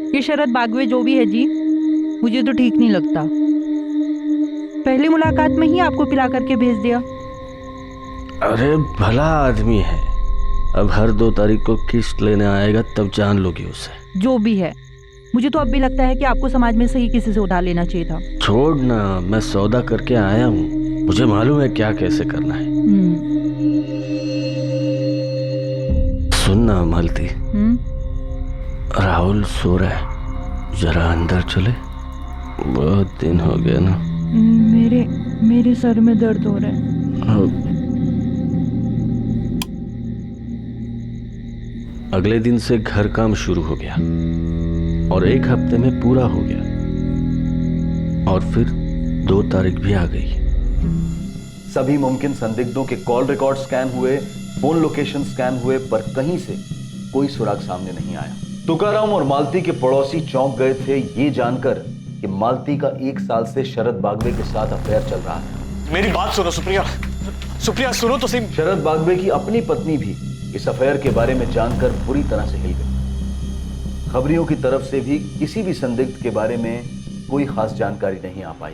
ये शरद बागवे जो भी है जी, मुझे तो ठीक नहीं लगता। पहली मुलाकात में ही आपको पिला करके भेज दिया। अरे भला आदमी है, अब हर 2 तारीख को किस्त लेने आएगा तब जान लोगी उसे। जो भी है, मुझे तो अब भी लगता है कि आपको समाज में से ही किसी से उधार लेना चाहिए था। छोड़ ना, मैं सौदा करके आया हूँ, मुझे मालूम है क्या कैसे करना है। सुन ना मालती, राहुल सो रहा है, जरा अंदर चले। बहुत दिन हो गया ना। मेरे सर में दर्द हो रहा है। अगले दिन से घर काम शुरू हो गया और 1 हफ्ते में पूरा हो गया, और फिर 2 तारीख भी आ गई। सभी मुमकिन संदिग्धों के कॉल रिकॉर्ड स्कैन हुए, फोन लोकेशन स्कैन हुए, पर कहीं से कोई सुराग सामने नहीं आया। तुकाराम और मालती के पड़ोसी चौंक गए थे ये जानकर कि मालती का 1 साल से शरद बागवे के साथ अफेयर चल रहा है। मेरी बात सुनो सुप्रिया, सुप्रिया सुनो तो सही। शरद बागवे की अपनी पत्नी भी इस अफेयर के बारे में जानकर बुरी तरह से हिल गई। खबरियों की तरफ से भी किसी भी संदिग्ध के बारे में कोई खास जानकारी नहीं आ पाई।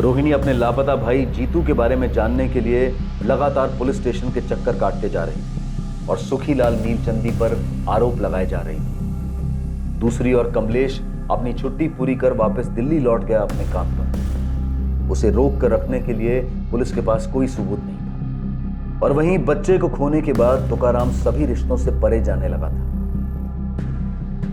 रोहिणी अपने लापता भाई जीतू के बारे में जानने के लिए लगातार पुलिस स्टेशन के चक्कर काटते जा रही थी और सुखीलाल नीलचंदी पर आरोप लगाए जा रही थी। दूसरी ओर कमलेश अपनी छुट्टी पूरी कर वापस दिल्ली लौट गया अपने काम पर। उसे रोक कर रखने के लिए पुलिस के पास कोई सबूत नहीं था। और वहीं बच्चे को खोने के बाद तुकाराम सभी रिश्तों से परे जाने लगा था,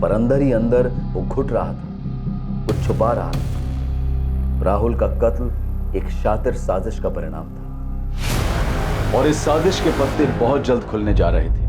पर अंदर ही अंदर वो घुट रहा था, कुछ छुपा रहा था। राहुल का कत्ल एक शातिर साजिश का परिणाम था और इस साजिश के पत्ते बहुत जल्द खुलने जा रहे थे।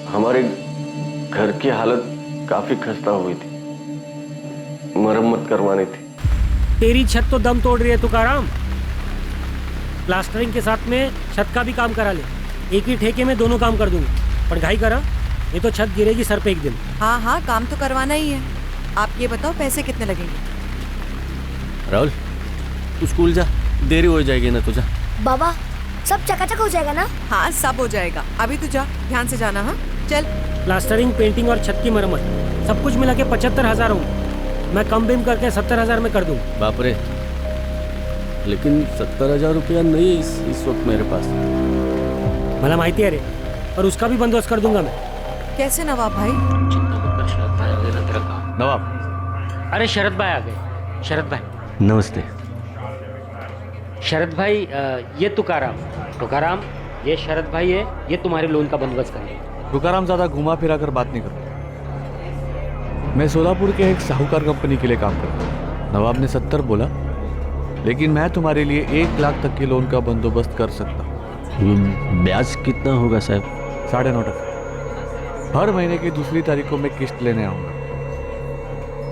हमारे घर की हालत काफी खस्ता हुई थी, मरम्मत करवानी थी। तेरी छत तो दम तोड़ रही है तुकाराम। प्लास्टरिंग के साथ में छत का भी काम करा ले, एक ही ठेके में दोनों काम कर दूंगा। पर घाई करा, ये तो छत गिरेगी सर पे एक दिन। हाँ हाँ, काम तो करवाना ही है। आप ये बताओ पैसे कितने लगेंगे? राहुल तू स्कूल जा, देरी हो जाएगी ना तुझे। बाबा सब चकाचक हो जाएगा ना? हाँ सब हो जाएगा। अभी तू जा, ध्यान से जाना। हाँ चल। प्लास्टरिंग, पेंटिंग और छत की मरम्मत सब कुछ मिला के 75,000 होंगे। मैं कम बेम करके 70,000 में कर दूँ। बाप रे, लेकिन 70,000 रुपया नहीं है इस वक्त मेरे पास। मला माहिती है रे, और उसका भी बंदोबस्त कर दूंगा मैं। कैसे नवाब भाई? नवाब, अरे शरद भाई आ गए। शरद भाई नमस्ते। शरद भाई, ये तुकाराम, ये शरद भाई है, ये तुम्हारे लोन का बंदोबस्त करेंगे। तुकाराम ज्यादा घुमा फिरा कर बात नहीं करता। मैं सोलापुर के एक साहूकार कंपनी के लिए काम करता हूँ। नवाब ने 70 बोला, लेकिन मैं तुम्हारे लिए 1 लाख तक के लोन का बंदोबस्त कर सकता हूँ। ब्याज कितना होगा साहब? 9.5%। हर महीने की दूसरी तारीख को मैं किस्त लेने आऊंगा।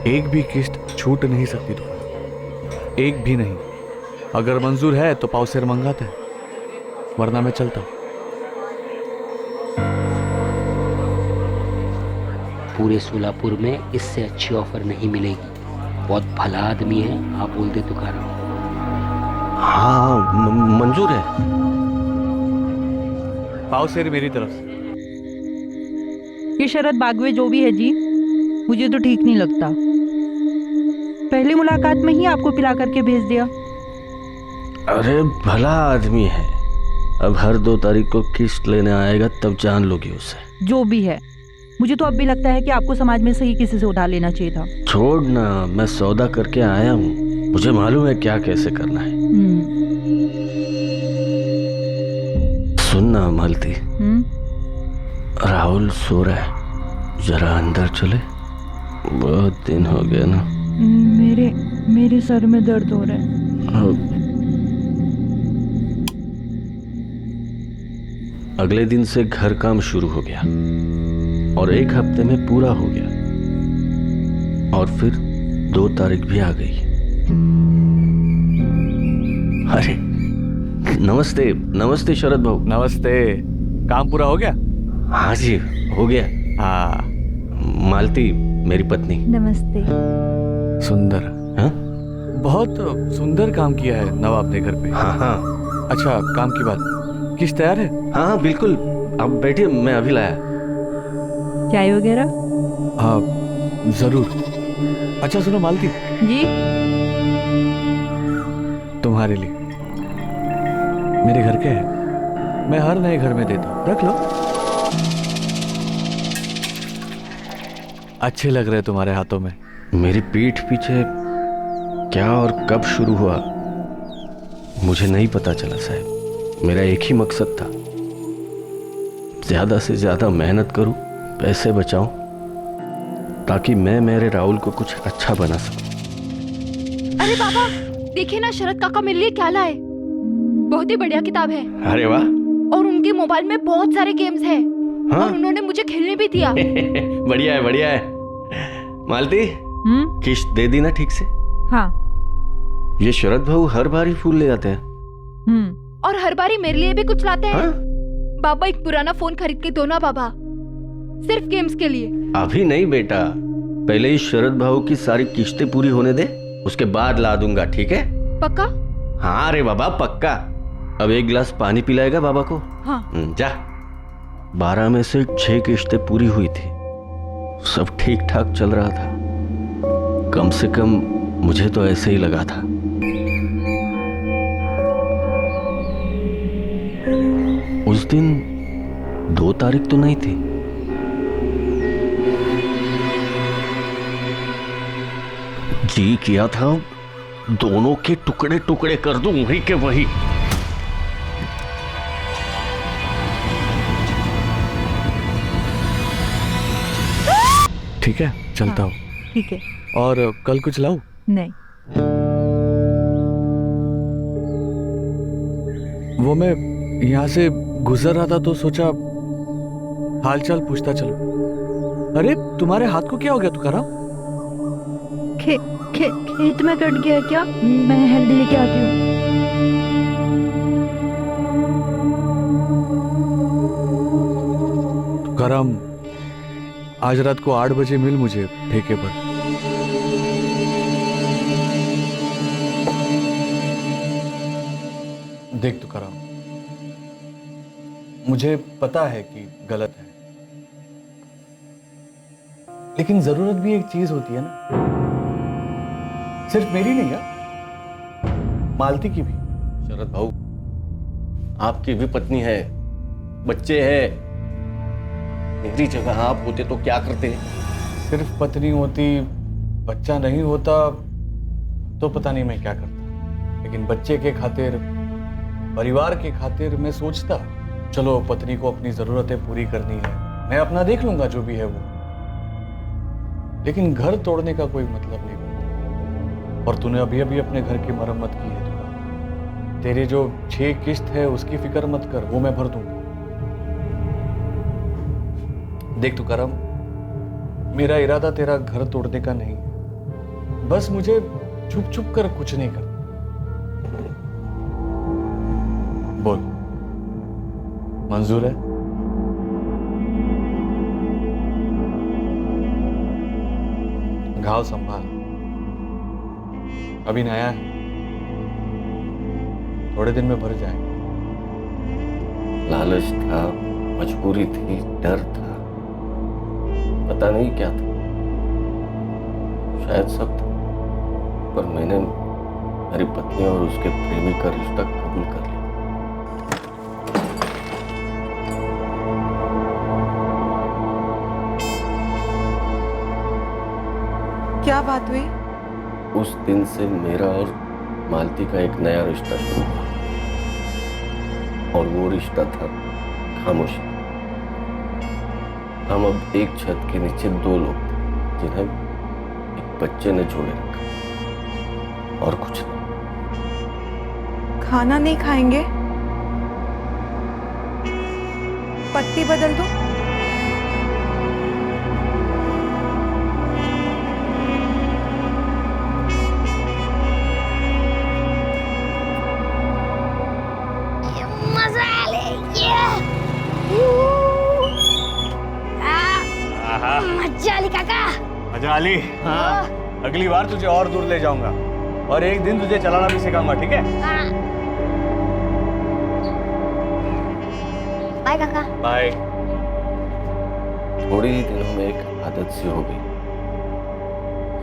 एक भी किस्त छूट नहीं सकती तुम, एक भी नहीं। अगर मंजूर है तो पावसेर मंगाते हैं, वरना मैं चलता हूँ। पूरे सोलापुर में इससे अच्छी ऑफर नहीं मिलेगी। बहुत भला आदमी है, आप बोलते तुकाराम। हाँ मंजूर है। पावसेर मेरी तरफ से। ये शरद बागवे जो भी है जी, मुझे तो ठीक नहीं लगता। पहली मुलाकात में ही आपको पिला करके भेज दिया। अरे भला आदमी है, अब हर 2 तारीख को किस्त लेने आएगा तब जान लोगी उसे। जो भी है, मुझे तो अब भी लगता है कि आपको समाज में से ही किसी से उधार लेना चाहिए था। छोड़ ना, मैं सौदा करके आया हूँ, मुझे मालूम है क्या कैसे करना है। सुन ना मालती, राहुल सो रहा है, जरा अंदर चले। बहुत दिन हो गया ना। मेरे सर में दर्द हो रहा है। अगले दिन से घर काम शुरू हो गया और 1 हफ्ते में पूरा हो गया, और फिर 2 तारीख भी आ गई। अरे नमस्ते नमस्ते शरद भाऊ। नमस्ते। काम पूरा हो गया? हाँ जी हो गया। हाँ। मालती मेरी पत्नी। नमस्ते। सुंदर। हाँ बहुत सुंदर काम किया है नवाब ने घर पे। हाँ हाँ अच्छा, काम की बात, किस तैयार है? हाँ हाँ बिल्कुल, आप बैठिए, मैं अभी लाया। चाय वगैरह? हाँ जरूर। अच्छा सुनो मालती, जी। तुम्हारे लिए मेरे घर के है, मैं हर नए घर में देता हूँ, रख लो। अच्छे लग रहे तुम्हारे हाथों में। मेरी पीठ पीछे क्या और कब शुरू हुआ मुझे नहीं पता चला साहब। मेरा एक ही मकसद था, ज्यादा से ज्यादा मेहनत करूं, पैसे बचाऊं, ताकि मैं मेरे राहुल को कुछ अच्छा बना सकूं। अरे बाबा देखिए ना, शरद काका मेरे लिए क्या लाए। बहुत ही बढ़िया किताब है। अरे वाह। और उनके मोबाइल में बहुत सारे गेम्स हैं। हाँ? और उन्होंने मुझे खेलने भी दिया। बढ़िया है बढ़िया है। मालती किश्त दे दी ना ठीक से? हाँ। ये शरद भाऊ हर बार ही फूल ले जाते हैं। और हर बारी मेरे लिए भी कुछ लाते हैं। हाँ? बाबा एक पुराना फोन खरीद के दो ना बाबा, सिर्फ गेम्स के लिए। अभी नहीं बेटा, पहले ही शरद भाऊ की सारी किश्तें पूरी होने दे, उसके बाद ला दूंगा, ठीक है? पक्का? हाँ रे बाबा पक्का। अब एक गिलास पानी पिलाएगा बाबा को? हाँ। जा। 12 में से 6 किश्तें पूरी हुई थी, सब ठीक ठाक चल रहा था। कम से कम मुझे तो ऐसे ही लगा था। उस दिन 2 तारीख तो नहीं थी। जी किया था दोनों के टुकड़े टुकड़े कर दूं, वही के वही। ठीक है चलता हूँ। ठीक है। और कल कुछ लाऊं? नहीं। वो मैं यहाँ से गुजर रहा था तो सोचा हालचाल पूछता चलो। अरे तुम्हारे हाथ को क्या हो गया तुकाराम? खेत में कट गया क्या? मैं हल्दी लेके आती हूँ। तुकाराम आज रात को 8 बजे मिल मुझे ठेके पर। देख तुकाराम, मुझे पता है कि गलत है, लेकिन जरूरत भी एक चीज होती है ना, सिर्फ मेरी नहीं है, मालती की भी। शरद भाऊ, आपकी भी पत्नी है, बच्चे हैं। मेरी जगह आप होते तो क्या करते? सिर्फ पत्नी होती, बच्चा नहीं होता तो पता नहीं मैं क्या करता, लेकिन बच्चे के खातिर, परिवार के खातिर मैं सोचता चलो पत्नी को अपनी जरूरतें पूरी करनी है, मैं अपना देख लूंगा जो भी है वो, लेकिन घर तोड़ने का कोई मतलब नहीं बनता। और तूने अभी अभी अपने घर की मरम्मत की है, तेरे जो 6 किस्त है उसकी फिक्र मत कर, वो मैं भर दूंगा। देख तुकाराम, मेरा इरादा तेरा घर तोड़ने का नहीं है, बस मुझे छुप छुप कर कुछ नहीं करना। बोल, मंजूर है? घाव संभाल, अभी नया है, थोड़े दिन में भर जाएगा। लालच था, मजबूरी थी, डर था, पता नहीं क्या था, शायद सब था, पर मैंने मेरी पत्नी और उसके प्रेमी का रिश्ता कबूल कर लिया। क्या बात हुई? उस दिन से मेरा और मालती का एक नया रिश्ता शुरू हुआ, और वो रिश्ता था खामोशी। हम अब एक छत के नीचे 2 लोग थे, जिन्हें एक बच्चे ने जोड़े रखा, और कुछ नहीं। खाना नहीं खाएंगे? पत्ती बदल दो। जाली, हाँ, अगली बार तुझे और दूर ले जाऊंगा और एक दिन तुझे चलाना भी सिखाऊंगा, ठीक है? बाय काका। बाय। थोड़े ही दिनों में एक आदत सी हो गई,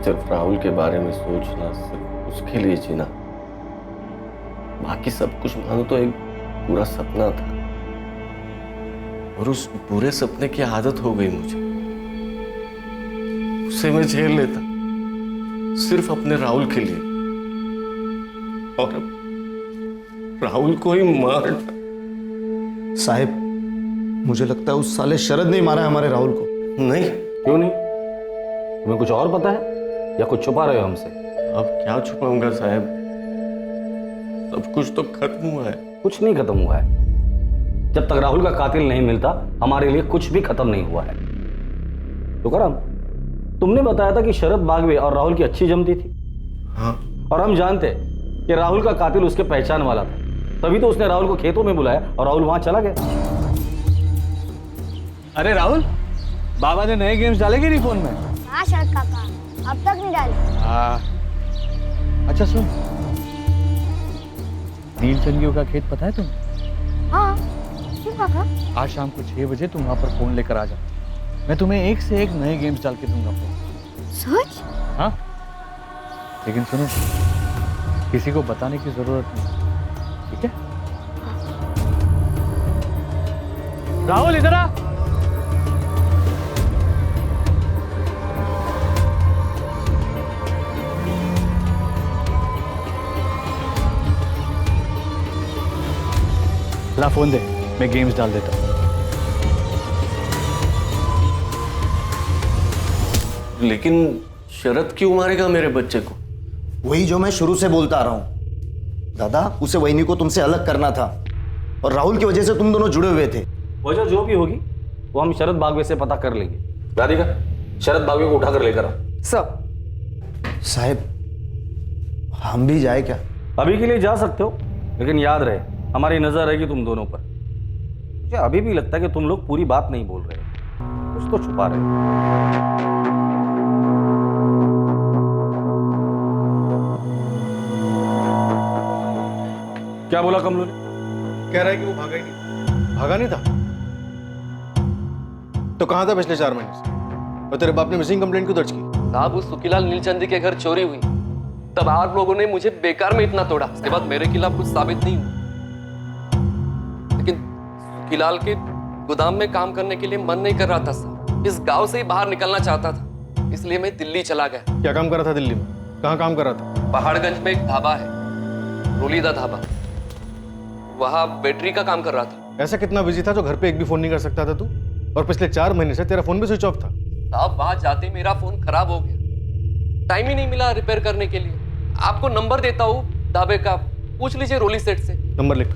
सिर्फ राहुल के बारे में सोचना, सिर्फ उसके लिए जीना। बाकी सब कुछ मानो तो एक पूरा सपना था, और उस पूरे सपने की आदत हो गई मुझे। उसे मैं झेल लेता सिर्फ अपने राहुल के लिए, और अब राहुल को ही मार डाला। साहिब, मुझे लगता है उस साले शरद ने मारा है हमारे राहुल को। नहीं। क्यों नहीं? तुम्हें कुछ और पता है या कुछ छुपा रहे हो हमसे? अब क्या छुपाऊंगा साहब, सब कुछ तो खत्म हुआ है। कुछ नहीं खत्म हुआ है। जब तक राहुल का कातिल नहीं मिलता हमारे लिए कुछ भी खत्म नहीं हुआ है। तो करम, तुमने बताया था कि शरद बागवे और राहुल की अच्छी जमती थी। हाँ। और हम जानते कि राहुल का कातिल उसके पहचान वाला था, तभी तो उसने राहुल को खेतों में बुलाया और राहुल वहां चला गया। अरे राहुल, बाबा ने नए गेम्स डाले कि नहीं फोन में? हाँ शरद काका, अब तक नहीं डाले। हाँ। अच्छा सुन, नीलचंदियों का खेत पता है तुम्हें? हाँ, क्यों काका? आज शाम को 6 बजे तुम वहाँ पर फोन लेकर आ जाओ। मैं तुम्हें एक से एक नए गेम्स डाल के दूंगा फोन। सच? हाँ, लेकिन सुनो, किसी को बताने की जरूरत नहीं, ठीक है? राहुल इधर आ। ला फोन दे, मैं गेम्स डाल देता हूँ। लेकिन शरद क्यों मारेगा मेरे बच्चे को? वही जो मैं शुरू से बोलता आ रहा हूं दादा, उसे वहीनी को तुमसे अलग करना था और राहुल की वजह से तुम दोनों जुड़े हुए थे। वजह जो भी होगी वो हम शरद बागवे से पता कर लेंगे। राधिका, शरद बागवे को उठाकर लेकर आओ। साहिब, हम भी जाए क्या? अभी के लिए जा सकते हो, लेकिन याद रहे हमारी नजर रहेगी तुम दोनों पर। मुझे अभी भी लगता है कि तुम लोग पूरी बात नहीं बोल रहे हो, कुछ तो छुपा रहे हो। क्या बोला कमलू ने? कह रहा है कि वो भागा ही नहीं। भागा नहीं था तो कहां था पिछले 4 महीने से? और तेरे बाप ने मिसिंग कंप्लेंट क्यों दर्ज की? साहब, उस सुखीलाल नीलचंदी के घर चोरी हुई, तब आप लोगों ने मुझे बेकार में इतना तोड़ा। उसके बाद मेरे खिलाफ कुछ साबित नहीं हुआ, लेकिन सुखीलाल के गोदाम में काम करने के लिए मन नहीं कर रहा था साहब। इस गांव से ही बाहर निकलना चाहता था, इसलिए मैं दिल्ली चला गया। क्या काम कर रहा था दिल्ली में? कहाँ काम कर रहा था? पहाड़गंज में एक ढाबा है, रोलीदा ढाबा, वहां बैटरी का काम कर रहा था। ऐसा कितना बिजी था जो घर पे एक भी फोन नहीं कर सकता था तू? और पिछले 4 महीने से तेरा फोन भी स्विच ऑफ था। साहब, वहां जाते मेरा फोन खराब हो गया, टाइम ही नहीं मिला रिपेयर करने के लिए। आपको नंबर देता हूँ ढाबे का, पूछ लीजिए रोली सेठ से। नंबर लिख।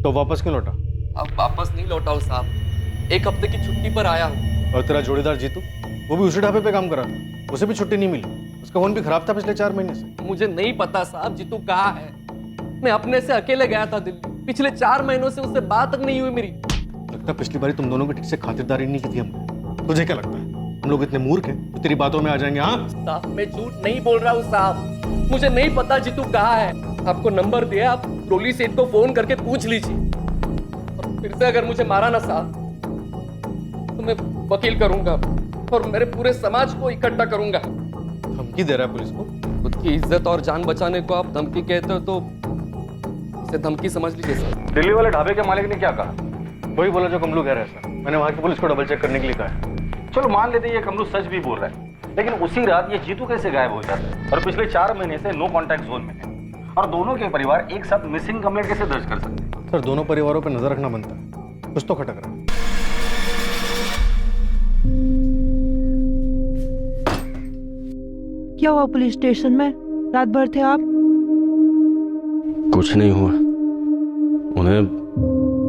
तो वापस क्यों लौटा? अब वापस नहीं लौटा हूँ साहब, 1 हफ्ते की छुट्टी पर आया हूँ। और तेरा जोड़ीदार जीतू, वो भी उसी ढाबे पे काम कर रहा था, उसे भी छुट्टी नहीं मिली। उसका फोन भी खराब था पिछले 4 महीने से। मुझे नहीं पता साहब जीतू कहाँ है, मैं अपने से अकेले गया था दिल्ली। पिछले 4 महीनों से उससे बात तक नहीं हुई मेरी। लगता है पिछली बारी तुम दोनों की ठीक से खातिरदारी नहीं की थी हमने। तुझे क्या लगता है हम लोग इतने मूर्ख हैं तो तेरी बातों में आ जाएंगे? हाँ साहब, मैं झूठ नहीं बोल रहा हूँ साहब, मुझे नहीं पता जीतू कहाँ है। आपको नंबर दिया, आप रोली सेठ को फोन करके पूछ लीजिए। और फिर से अगर मुझे मारा ना साहब तो मैं वकील करूंगा और मेरे पूरे समाज को इकट्ठा करूंगा। धमकी दे रहा है पुलिस को? खुद की इज्जत और जान बचाने को आप धमकी कहते हो तो इसे धमकी समझ लीजिए सर। दिल्ली वाले ढाबे के मालिक ने क्या कहा? वही बोला जो कमलू कह रहा है सर। मैंने वहां की पुलिस को डबल चेक करने के लिए कहा है। चलो मान लेते ये कमलू सच भी बोल रहा है, लेकिन उसी रात ये जीतू कैसे गायब हो जाता है और पिछले 4 महीने से नो कांटेक्ट जोन में है, और दोनों के परिवार एक साथ मिसिंग कंप्लेंट कैसे दर्ज कर सकते हैं? सर, दोनों परिवारों पर नजर रखना बनता है, कुछ तो खटक रहा है। क्या हुआ पुलिस स्टेशन में? रात भर थे आप? कुछ नहीं हुआ, उन्हें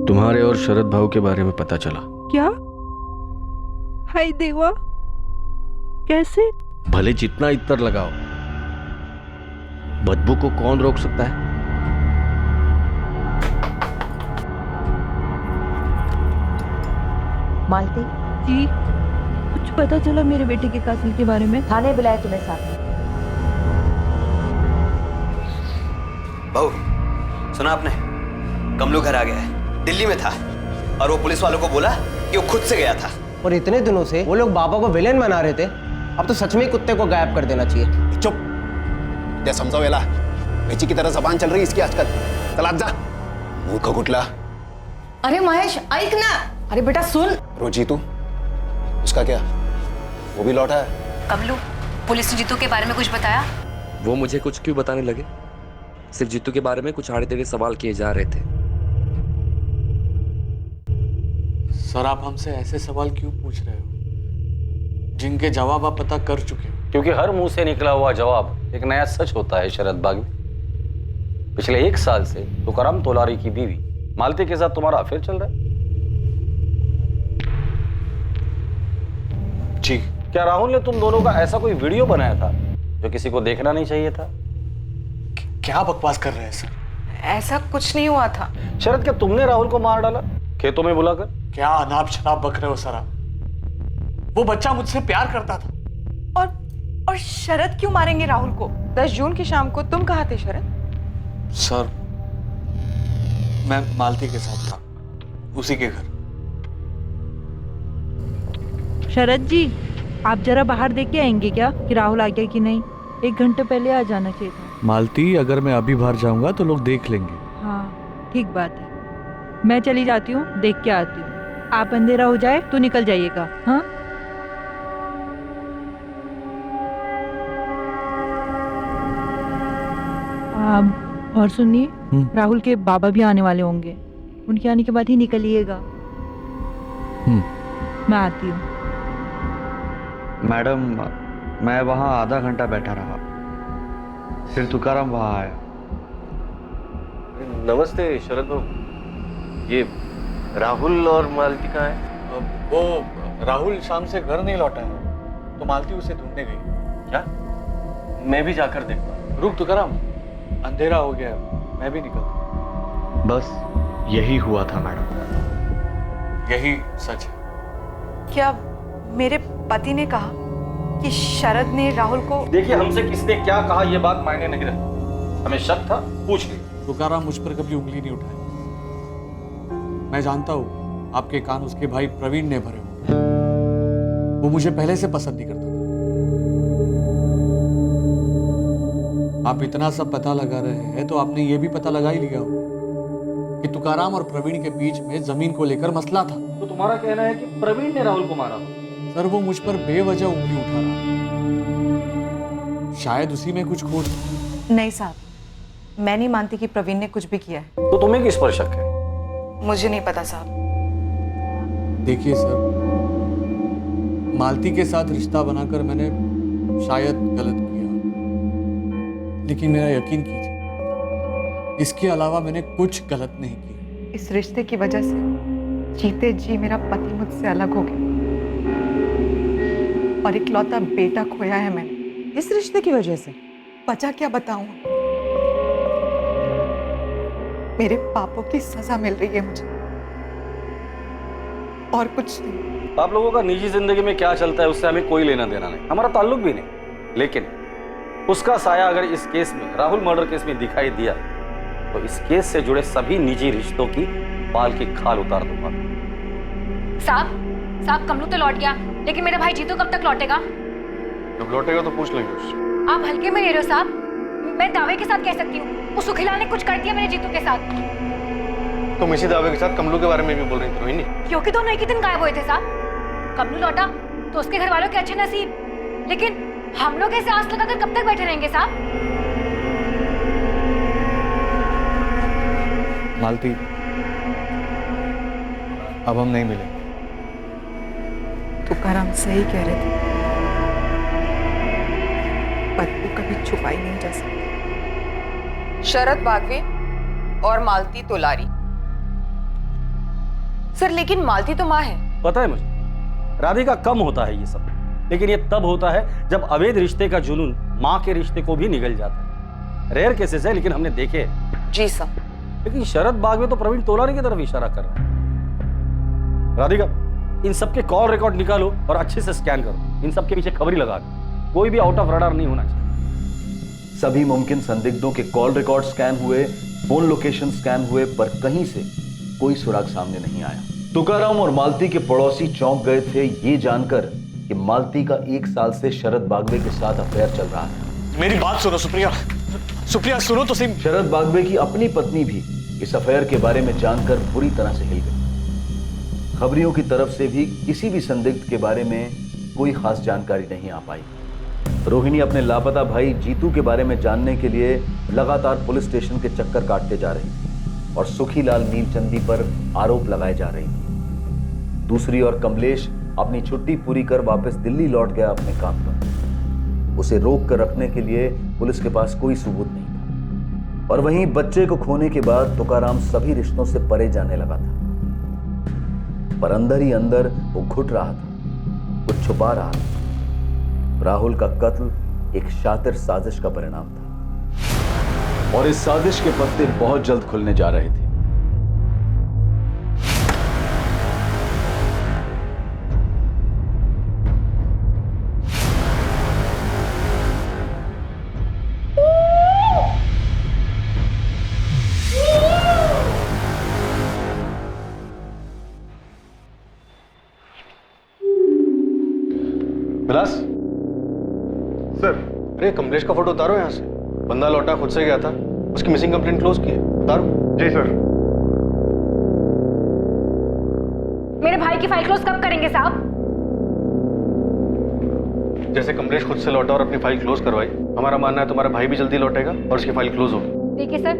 तुम्हारे और शरद भाऊ के बारे में पता चला। क्या? हाय देवा, कैसे? भले जितना इत्र लगाओ, बदबू को कौन रोक सकता है? मालती, जी कुछ पता चला मेरे बेटे के कातिल के बारे में? थाने बुलाया तुम्हें साथ में। बहू, सुना आपने? कमलू घर आ गया है, दिल्ली में था और वो पुलिस वालों को बोला कि वो खुद से गया था। और इतने दिनों से वो लोग बाबा को विलेन बना रहे थे, अब तो सच में ही कुत्ते को गायब कर देना चाहिए। चुप, क्या समझाओ वेला? बेची की तरह जबान चल रही है इसकी आजकल। चल जा, मुंह को गुटला। अरे महेश, ऐक ना। अरे बेटा सुन। रोजी तू, उसका क्या? वो भी लौटा है? कमलू, पुलिस ने जीतू के बारे में कुछ बताया? वो मुझे कुछ क्यों बताने लगे? सिर्फ जीतू के बारे में कुछ आड़े टेढ़े सवाल किए जा रहे थे। सर आप हमसे ऐसे सवाल क्यों पूछ रहे हो जिनके जवाब आप पता कर चुके हो? क्योंकि हर मुंह से निकला हुआ जवाब एक नया सच होता है शरद बागवी। पिछले 1 साल से तुकाराम तोलारी की बीवी मालती के साथ तुम्हारा अफेयर चल रहा है। जी। क्या राहुल ने तुम दोनों का ऐसा कोई वीडियो बनाया था जो किसी को देखना नहीं चाहिए था? क्या बकवास कर रहे हैं सर? ऐसा कुछ नहीं हुआ था। शरद, क्या तुमने राहुल को मार डाला खेतों में बुलाकर? क्या अनाप शनाप बक रहे हो सर आप? वो बच्चा मुझसे प्यार करता था। और शरद क्यों मारेंगे राहुल को? 10 जून की शाम को तुम कहाँ थे शरद? सर मैं मालती के साथ था, उसी के घर। शरद जी, आप जरा बाहर देख के आएंगे क्या कि राहुल आ गया कि नहीं? 1 घंटे पहले आ जाना चाहिए था। मालती, अगर मैं अभी बाहर जाऊंगा तो लोग देख लेंगे। हाँ ठीक बात है, मैं चली जाती हूँ, देख के आती हूँ। आप अंधेरा हो जाए तो निकल जाइएगा। हाँ और सुनिए, राहुल के बाबा भी आने वाले होंगे, उनके आने के बाद ही निकलिएगा। मैं आती हूँ। मैडम, मैं वहाँ आधा घंटा बैठा रहा, फिर तुकाराम वहाँ आया। नमस्ते शरद बाबू, ये राहुल और मालती कहाँ है? वो राहुल शाम से घर नहीं लौटा है, तो मालती उसे ढूंढने गई। क्या? मैं भी जाकर देखता। रुक तुकाराम, अंधेरा हो गया, मैं भी निकलता। बस यही हुआ था मैडम, यही सच है। क्या मेरे पति ने कहा कि शरद ने राहुल को? देखिए, हमसे किसने क्या कहा ये बात मायने नहीं रखती। हमें शक था, पूछ ली। तुकाराम मुझ पर कभी उंगली नहीं उठाई। मैं जानता हूँ आपके कान उसके भाई प्रवीण ने भरे होंगे। वो मुझे पहले से पसंद नहीं करता था। आप इतना सब पता लगा रहे हैं तो आपने ये भी पता लगा ही लिया हो कि तुकाराम और प्रवीण के बीच में जमीन को लेकर मसला था। तो तुम्हारा कहना है कि प्रवीण ने राहुल को मारा? सर वो मुझ पर बेवजह उंगली उठा रहा था, शायद उसी में कुछ खोट। नहीं साहब, मैं नहीं मानती कि प्रवीण ने कुछ भी किया है। तो तुम्हें किस पर शक है? मुझे नहीं पता साहब। देखिए सर, मालती के साथ रिश्ता बनाकर मैंने शायद गलत किया, लेकिन मेरा यकीन कीजिए इसके अलावा मैंने कुछ गलत नहीं किया। इस रिश्ते की वजह से जीते जी मेरा पति मुझसे अलग हो गया और इकलौता बेटा खोया है मैंने इस रिश्ते की वजह से। बचा क्या बताऊं, मेरे पापों की सजा मिल रही है मुझे, और कुछ नहीं। आप लोगों का निजी जिंदगी में क्या चलता है उससे हमें कोई लेना देना नहीं, हमारा ताल्लुक भी नहीं। लेकिन उसका साया अगर इस केस में, राहुल मर्डर केस में दिखाई दिया तो इस केस से जुड़े सभी निजी रिश्तों की बाल की खाल उतार दूंगा। साहब कमलू तो लौट गया, लेकिन मेरा भाई जीतू कब तक लौटेगा? जब लौटेगा तो पूछ लेंगे उससे। आप हल्के में ले रहे हो साहब, मैं दावे के साथ कह सकती हूँ उस सुखिलाल ने कुछ कर दिया मेरे जीतू के साथ। तुम इसी दावे के साथ कमलू के बारे में भी बोल रही थी रोहिणी? क्योंकि दोनों एक ही दिन गायब हुए थे साहब। कमलू लौटा तो उसके घर वालों के अच्छे नसीब, लेकिन हम लोग ऐसे आस लगाकर कब तक बैठे रहेंगे साहब? मालती, अब हम नहीं मिलेंगे। तुकाराम सही कह रहे थे, बदबू कभी छुपाई नहीं जा सकती। शरद बागवे और मालती तोलारी। सर लेकिन मालती तो माँ है। पता है मुझे, राधिका कम होता है ये सब, लेकिन ये तब होता है जब अवैध रिश्ते का जुनून माँ के रिश्ते को भी निगल जाता है। रेयर केसेस है लेकिन हमने देखे हैं। जी सर। लेकिन शरद बागवे तो प्रवीण तोलारी की तरफ इशारा कर रहा है। राधिका, इन सब के कॉल रिकॉर्ड निकालो और अच्छे से स्कैन करो। इन सब के पीछे खबरी लगा दो, कोई भी आउट ऑफ रडार नहीं होना चाहिए। सभी मुमकिन संदिग्धों के कॉल रिकॉर्ड स्कैन हुए, फोन लोकेशन स्कैन हुए, पर कहीं से कोई सुराग सामने नहीं आया। तुकाराम और मालती के पड़ोसी चौंक गए थे ये जानकर कि मालती का 1 साल से शरद बागवे के साथ अफेयर चल रहा है। मेरी बात सुनो सुप्रिया, सुप्रिया सुनो तो सही। शरद बागवे की अपनी पत्नी भी इस अफेयर के बारे में जानकर बुरी तरह से हिल गई। खबरियों की तरफ से भी किसी भी संदिग्ध के बारे में कोई खास जानकारी नहीं आ पाई। रोहिणी अपने लापता भाई जीतू के बारे में जानने के लिए लगातार पुलिस स्टेशन के चक्कर काटते जा रही थी और सुखीलाल नीलचंदी पर आरोप लगाए जा रही थी। दूसरी ओर कमलेश अपनी छुट्टी पूरी कर वापस दिल्ली लौट गया अपने काम पर। उसे रोक कर रखने के लिए पुलिस के पास कोई सबूत नहीं था। और वहीं बच्चे को खोने के बाद तुकाराम सभी रिश्तों से परे जाने लगा था, पर अंदर ही अंदर वो घुट रहा था, कुछ छुपा रहा था। राहुल का कत्ल एक शातिर साजिश का परिणाम था और इस साजिश के पत्ते बहुत जल्द खुलने जा रहे थे। विलास सर, अरे कमलेश का फोटो उतारो यहाँ से। बंदा लौटा, खुद से गया था, उसकी मिसिंग कंप्लेंट क्लोज की है। उतारो। जी सर। मेरे भाई की फाइल क्लोज कब करेंगे साहब? जैसे कमलेश खुद से लौटा और अपनी फाइल क्लोज करवाई, हमारा मानना है तुम्हारा भाई भी जल्दी लौटेगा और उसकी फाइल क्लोज होगी। देखिए सर,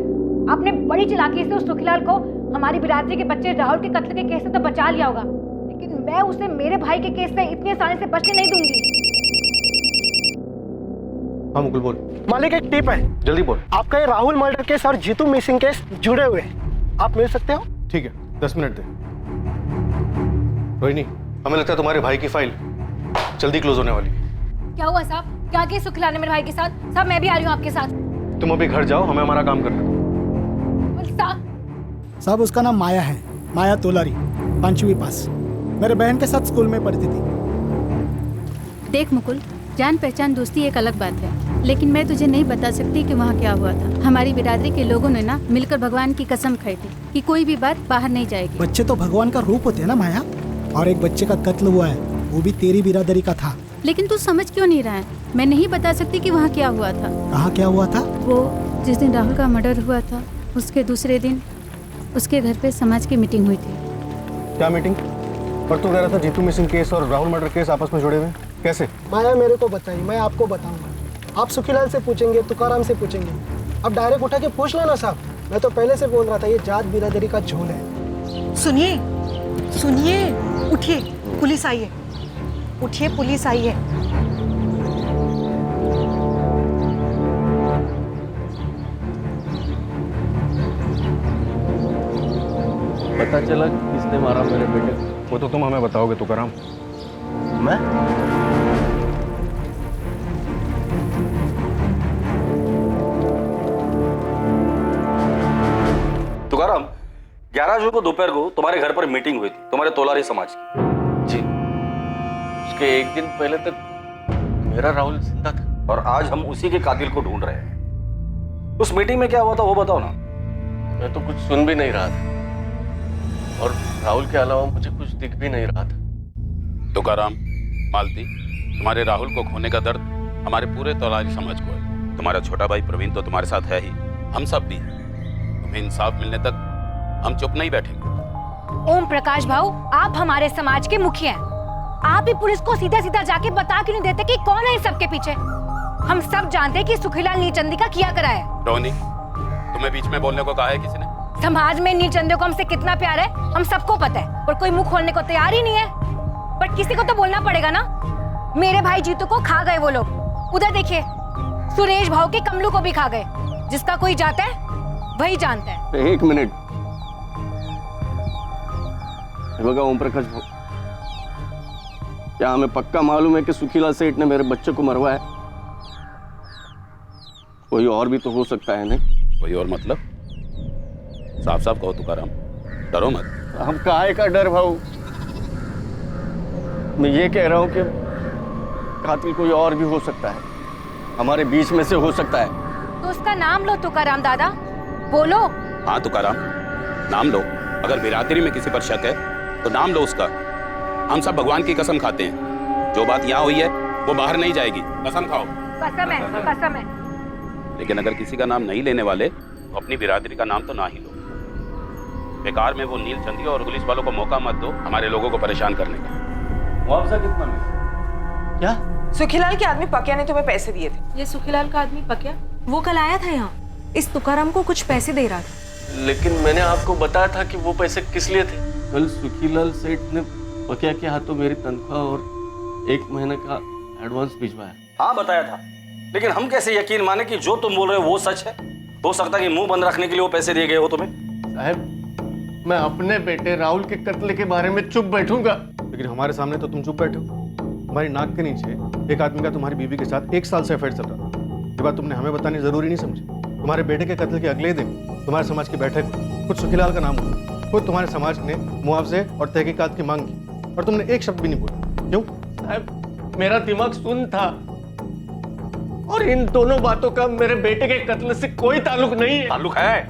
आपने बड़ी चालाकी से उस सुखीलाल को हमारी बिरादरी के बच्चे राहुल के कत्ल के केस से तो बचा लिया होगा, लेकिन मैं उसे मेरे भाई के केस से इतनी आसानी से बचने नहीं दूंगी। हाँ मुकुल बोल। मालिक एक टिप है, जल्दी बोल। आपका ये राहुल मर्डर केस और जीतू मिसिंग केस जुड़े हुए हैं, आप मिल सकते हो? ठीक है, 10 मिनट दे। रोहिणी, हमें लगता है तुम्हारे भाई की फाइल जल्दी क्लोज होने वाली है। क्या हुआ साहब? क्या केस सुखीलाल ने मेरे भाई के साथ? साहब मैं भी आ रही हूँ आपके साथ। तुम अभी घर जाओ, हमें हमारा काम करना है। साहब उसका नाम माया है, माया तोलारी, 5वीं पास, मेरे बहन के साथ स्कूल में पढ़ती थी। देख मुकुल, जान पहचान दोस्ती एक अलग बात है, लेकिन मैं तुझे नहीं बता सकती कि वहाँ क्या हुआ था। हमारी बिरादरी के लोगों ने ना मिलकर भगवान की कसम खाई थी कि कोई भी बात बाहर नहीं जाएगी। बच्चे तो भगवान का रूप होते हैं ना माया, और एक बच्चे का कत्ल हुआ है, वो भी तेरी बिरादरी का था। लेकिन तू समझ क्यों नहीं रहा है? मैं नहीं बता सकती कि वहाँ क्या हुआ था। कहाँ क्या हुआ था? वो जिस दिन राहुल का मर्डर हुआ था, उसके दूसरे दिन उसके घर पे समाज की मीटिंग हुई थी। क्या मीटिंग? पर तू कह रहा था जीतू मिसिंग केस और राहुल मर्डर केस आपस में जुड़े हुए, कैसे? माया मेरे को बताइए, मैं आपको बताऊंगा। आप सुखीलाल से पूछेंगे, तुकाराम से पूछेंगे, अब डायरेक्ट उठा के पूछ लेना साहब। मैं तो पहले से बोल रहा था ये जात बिरादरी का झोल है। सुनिए सुनिए, उठिए, पुलिस आई है, उठिए, पुलिस आई है। पता चला किसने मारा मेरे बेटे को? वो तो तुम हमें बताओगे तुकाराम। मैं? तुकाराम, 11 जून को दोपहर को तुम्हारे घर पर मीटिंग हुई थी, तुम्हारे तोलारी समाज की। जी, उसके एक दिन पहले तक मेरा राहुल जिंदा था और आज हम उसी के कातिल को ढूंढ रहे हैं। उस मीटिंग में क्या हुआ था वो बताओ ना। मैं तो कुछ सुन भी नहीं रहा था और राहुल के अलावा मुझे कुछ दिख भी नहीं रहा था। तुकाराम, मालती, तुम्हारे राहुल को खोने का दर्द हमारे पूरे तोलारी समाज को है। तुम्हारा छोटा भाई प्रवीण तो तुम्हारे साथ है ही, हम सब भी हैं। तुम्हें इंसाफ मिलने तक हम चुप नहीं बैठेंगे। ओम प्रकाश भाऊ, आप हमारे समाज के मुखिया हैं। आप भी पुलिस को सीधा सीधा जाके बता क्यों नहीं देते कि कौन है इस सब के पीछे? हम सब जानते हैं कि सुखीलाल नीलचंदी का किया करा है। रोहिणी, तुम्हें बीच में बोलने को कहा है किसी ने? समाज में नीलचंदे को हमसे कितना प्यार है हम सबको पता है, पर कोई मुंह खोलने को तैयार ही नहीं है। पर किसी को तो बोलना पड़ेगा ना। मेरे भाई जीतू को खा गए वो लोग। उधर देखिए, सुरेश भाव के कमलू को भी खा गए। जिसका कोई जाता है वही जानता है। एक मिनट, बघा ओम प्रकाश, क्या हमें पक्का मालूम है कि सुखीलाल सेठ ने मेरे बच्चे को मरवाया? कोई और भी तो हो सकता है नहीं? कोई और मतलब? साफ साफ कहो तुकाराम, डरो मत। हम काहे का डर भाऊ? मैं ये कह रहा हूँ कि कातिल कोई और भी हो सकता है, हमारे बीच में से हो सकता है। तो उसका नाम लो तुकाराम दादा, बोलो। हाँ तुकाराम, नाम लो। अगर बिरादरी में किसी पर शक है तो नाम लो उसका। हम सब भगवान की कसम खाते हैं, जो बात यहाँ हुई है वो बाहर नहीं जाएगी। कसम खाओ। कसम है, कसम है। लेकिन अगर किसी का नाम नहीं लेने वाले तो अपनी बिरादरी का नाम तो ना ही लो। बेकार में वो नील चंदी और पुलिस वालों को मौका मत दो हमारे लोगों को परेशान करने का। मुआवजा कितना मिला? क्या? सुखीलाल के आदमी पकिया ने तुम्हें पैसे दिए थे। ये सुखीलाल का आदमी पकिया, वो कल आया था यहाँ, इस तुकाराम को कुछ पैसे दे रहा था। लेकिन मैंने आपको बताया था कि वो पैसे किस लिए थे। कल सुखीलाल सेठ ने पकिया के हाथों मेरी तनख्वाह और 1 महीने का एडवांस भिजवाया। हाँ बताया था, लेकिन हम कैसे यकीन माने कि जो तुम बोल रहे हो वो सच है? हो सकता है कि मुंह बंद रखने के लिए वो पैसे दिए गए हो तुम्हें। साहब, मैं अपने बेटे राहुल के कत्ल के बारे में चुप बैठूंगा। लेकिन हमारे सामने तो तुम चुप बैठे हो। हमारी नाक के नीचे एक आदमी का तुम्हारी बीवी के साथ 1 साल से अफेयर चल रहा था। ये बात तुमने हमें बतानी जरूरी नहीं समझी। तुम्हारे बेटे के कत्ल के अगले दिन तुम्हारे समाज की बैठक खुद सुखीलाल का नाम हुआ। खुद तुम्हारे समाज ने मुआवजे और तहकीकात की मांग की और तुमने एक शब्द भी नहीं बोला। क्यों? साहब, मेरा दिमाग सुन था और इन दोनों बातों का मेरे बेटे के कत्ल से कोई ताल्लुक नहीं है। ताल्लुक है,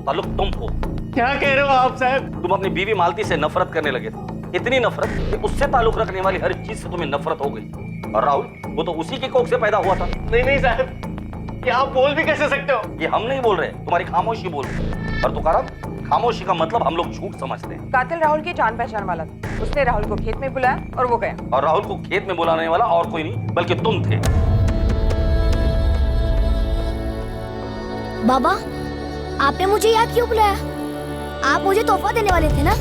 ताल्लुक तुम हो। क्या कह रहे हो आप साहब? तुम अपनी बीवी मालती से नफरत करने लगे थे, इतनी नफरत कि उससे ताल्लुक रखने वाली हर चीज से तुम्हें नफरत हो गई। और राहुल, वो तो उसी की कोख से पैदा हुआ था। नहीं साहब, ये आप बोल भी कैसे सकते हो? ये हम नहीं बोल रहे, तुम्हारी खामोशी बोल रही है। और तुकाराम, खामोशी का मतलब हम लोग झूठ समझते हैं। कातिल राहुल की जान पहचान वाला था, उसने राहुल को खेत में बुलाया और वो गया। और राहुल को खेत में बुलाने वाला और कोई नहीं बल्कि तुम थे। बाबा, आपने मुझे यहाँ क्यों बुलाया? आप मुझे तोहफा देने वाले थे ना?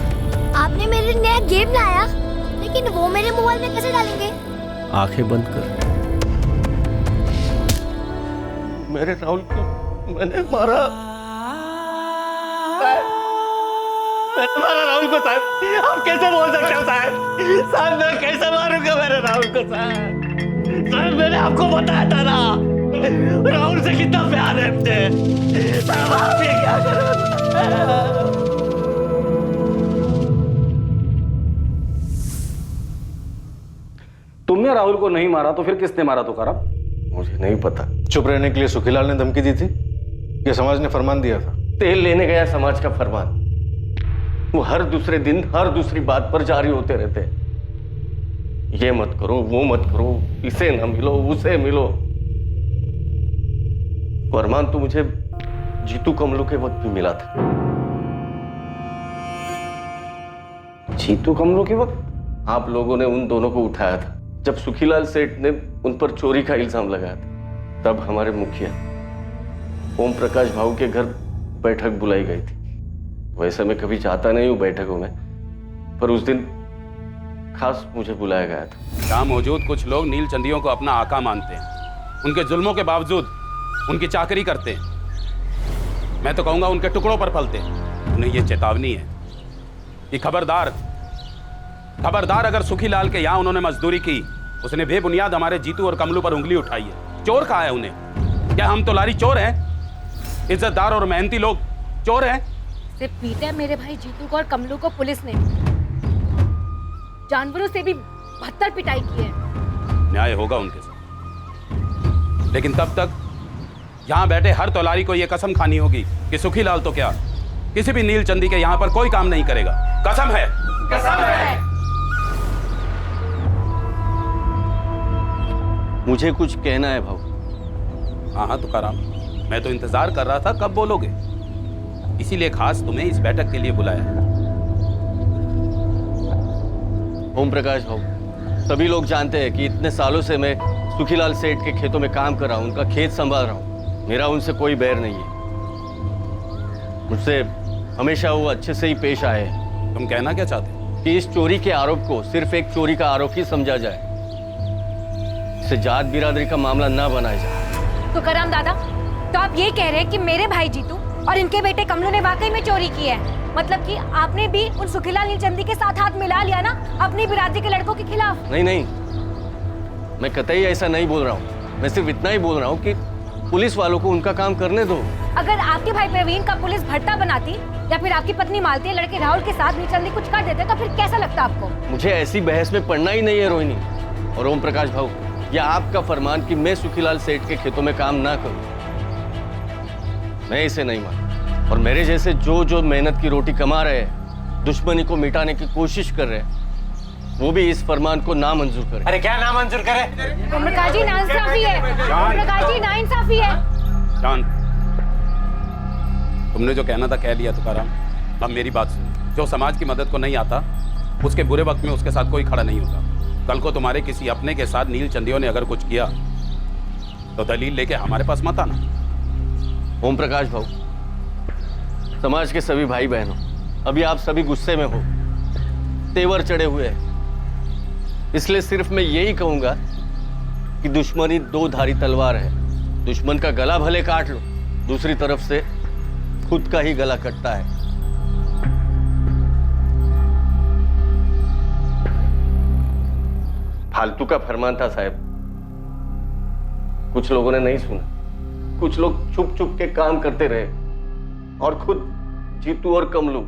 आपने मेरे लिए नया गेम लाया, लेकिन वो मेरे मोबाइल में कैसे डालेंगे? आंखें बंद कर। मेरे राहुल को मैंने मारा। मैंने मारा राहुल को साहब। आप कैसे बोल सकते हो साहब? साहब, मैं कैसे मारूंगा मेरे राहुल को साहब? साहब, मैंने आपको बताया था ना, राहुल से कितना प्यार है मुझे। साहब, आप ये क्या कर रहे हो? तुमने राहुल को नहीं मारा तो फिर किसने मारा तुकाराम? मुझे नहीं पता। चुप रहने के लिए सुखीलाल ने धमकी दी थी कि समाज ने फरमान दिया था। तेल लेने गया समाज का फरमान, वो हर दूसरे दिन हर दूसरी बात पर जारी होते रहते। ये मत करो, वो मत करो, इसे न मिलो, उसे मिलो। फरमान तो मुझे जीतू कमलू के वक्त भी मिला था। जीतू कमलू के वक्त? आप लोगों ने उन दोनों को उठाया था जब सुखीलाल सेठ ने उन पर चोरी का इल्जाम लगाया था। तब हमारे मुखिया ओम प्रकाश भाऊ के घर बैठक बुलाई गई थी। वैसे मैं कभी जाता नहीं हूँ बैठकों में, पर उस दिन खास मुझे बुलाया गया था। यहाँ मौजूद कुछ लोग नील चंदियों को अपना आका मानते हैं, उनके जुल्मों के बावजूद उनकी चाकरी करते हैं। मैं तो कहूँगा उनके टुकड़ों पर पलते हैं। उन्हें ये चेतावनी है कि खबरदार खबरदार, अगर सुखीलाल के यहाँ उन्होंने मजदूरी की, उसने बेबुनियाद हमारे जीतू और कमलू पर उंगली उठाई है। चोर कहा है उन्हें? क्या हम तोलारी चोर हैं? इज्जतदार और मेहनती लोग चोर हैं? सिर्फ पीटा है मेरे भाई जीतू को और कमलू को पुलिस ने, जानवरों से भी बदतर पिटाई की है। न्याय होगा उनके साथ, लेकिन तब तक यहाँ बैठे हर तोलारी को यह कसम खानी होगी कि सुखीलाल तो क्या, किसी भी नील चंदी के यहाँ पर कोई काम नहीं करेगा। कसम है, कसम है। मुझे कुछ कहना है भाऊ। हाँ तुकाराम, मैं तो इंतजार कर रहा था कब बोलोगे, इसीलिए खास तुम्हें इस बैठक के लिए बुलाया है। ओम प्रकाश भाऊ, सभी लोग जानते हैं कि इतने सालों से मैं सुखीलाल सेठ के खेतों में काम कर रहा हूँ, उनका खेत संभाल रहा हूँ। मेरा उनसे कोई बैर नहीं है, मुझसे हमेशा वो अच्छे से ही पेश आए हैं। तुम कहना क्या चाहते हो? कि इस चोरी के आरोप को सिर्फ एक चोरी का आरोप ही समझा जाए, इसे जात बिरादरी का मामला ना बनाया जाए। तुकाराम दादा, तो आप ये कह रहे हैं कि मेरे भाई जीतू और इनके बेटे कमलू ने वाकई में चोरी की है? मतलब कि आपने भी उन सुखीलाल नीलचंदी के साथ हाथ मिला लिया ना अपनी बिरादरी के लड़कों के खिलाफ? नहीं, मैं कतई ऐसा नहीं बोल रहा हूँ। मैं सिर्फ इतना ही बोल रहा हूँ कि पुलिस वालों को उनका काम करने दो। अगर आपके भाई प्रवीण का पुलिस भट्टा बनाती या फिर आपकी पत्नी मालती लड़के राहुल के साथ नीलचंदी कुछ कर देते तो फिर कैसा लगता आपको? मुझे ऐसी बहस में पड़ना ही नहीं है रोहिणी। और ओम प्रकाश भाऊ, यह आपका फरमान कि मैं सुखीलाल सेठ के खेतों में काम ना करूं, मैं इसे नहीं मानता। और मेरे जैसे जो जो मेहनत की रोटी कमा रहे हैं, दुश्मनी को मिटाने की कोशिश कर रहे हैं, वो भी इस फरमान को नामंजूर करे। अरे क्या नामंजूर करे? ओम प्रकाश जी नाइंसाफी है। ओम प्रकाश जी नाइंसाफी है। शांत। तुमने जो कहना था कह लिया तुकाराम। अब मेरी बात सुनो। जो समाज की मदद को नहीं आता, उसके बुरे वक्त में उसके साथ कोई खड़ा नहीं होता। कल को तुम्हारे किसी अपने के साथ नील चंदियों ने अगर कुछ किया तो दलील लेके हमारे पास मत आना। ओम प्रकाश भाऊ, समाज के सभी भाई बहनों, अभी आप सभी गुस्से में हो, तेवर चढ़े हुए हैं। इसलिए सिर्फ मैं यही कहूंगा कि दुश्मनी दो धारी तलवार है। दुश्मन का गला भले काट लो, दूसरी तरफ से खुद का ही गला कटता है। फालतू का फरमान था साहब, कुछ लोगों ने नहीं सुना। कुछ लोग छुप छुप के काम करते रहे और खुद जीतू और कमलू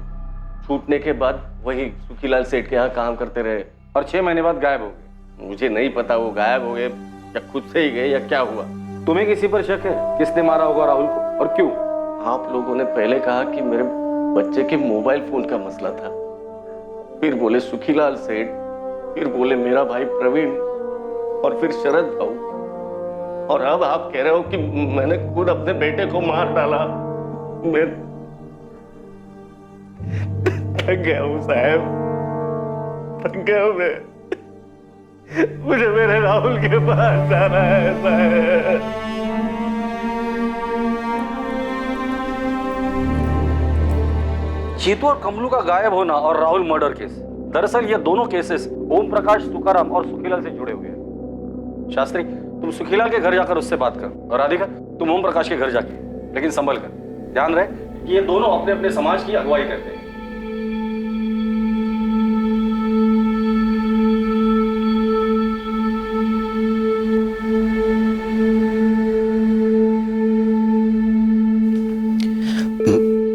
छूटने के बाद वही सुखीलाल सेठ के यहाँ काम करते रहे और 6 महीने बाद गायब हो गए। मुझे नहीं पता वो गायब हो गए या खुद से ही गए या क्या हुआ। तुम्हें किसी पर शक है? किसने मारा होगा राहुल को और क्यों? आप लोगों ने पहले कहा कि मेरे बच्चे के मोबाइल फोन का मसला था, फिर बोले सुखीलाल सेठ, फिर बोले मेरा भाई प्रवीण और फिर शरद भाऊ, और अब आप कह रहे हो कि मैंने खुद अपने बेटे को मार डाला। मैं थक गया हूं साहब, थक गया हूं मैं। मुझे मेरे राहुल के पास जाना है साहब। जीतू और कमलू का गायब होना और राहुल मर्डर केस, दरअसल ये दोनों केसेस ओम प्रकाश, तुकाराम और सुखीलाल से जुड़े हुए हैं। शास्त्री, तुम सुखीलाल के घर जाकर उससे बात कर, और राधिका तुम ओम प्रकाश के घर जाके, लेकिन संभल कर। ध्यान रहे कि ये दोनों अपने अपने समाज की अगुवाई करते हैं।